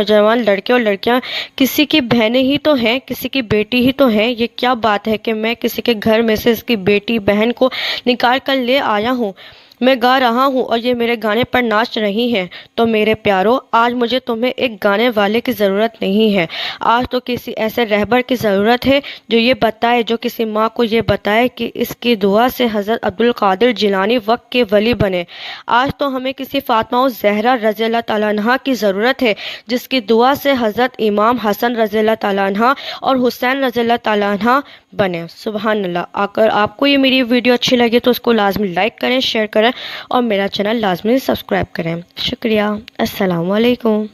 नौजवान लड़के और लड़कियां किसी की बहनें ही तो हैं, किसी की बेटी ही तो हैं। ये क्या बात है कि मैं किसी के घर में से इसकी बेटी बहन को निकाल कर ले आया हूँ। मैं गा रहा हूँ और ये मेरे गाने पर नाच रही हैं। तो मेरे प्यारों, आज मुझे तुम्हें एक गाने वाले की ज़रूरत नहीं है। आज तो किसी ऐसे रहबर की ज़रूरत है जो ये बताए, जो किसी माँ को ये बताए कि इसकी दुआ से हज़रत अब्दुल कादिर जिलानी वक्त के वली बने। आज तो हमें किसी फातिमा ज़हरा रज़ी अल्लाह तआला अन्हा की ज़रूरत है, जिसकी दुआ से हज़रत इमाम हसन रज़ी अल्लाह तआला अन्हा और हुसैन रज़ी अल्लाह तआला अन्हा बने। सुबहान अल्लाह। अगर आपको ये मेरी वीडियो अच्छी लगे तो उसको लाजमी लाइक करें, शेयर करें और मेरा चैनल लाजमी सब्सक्राइब करें। शुक्रिया। अस्सलाम वालेकुम।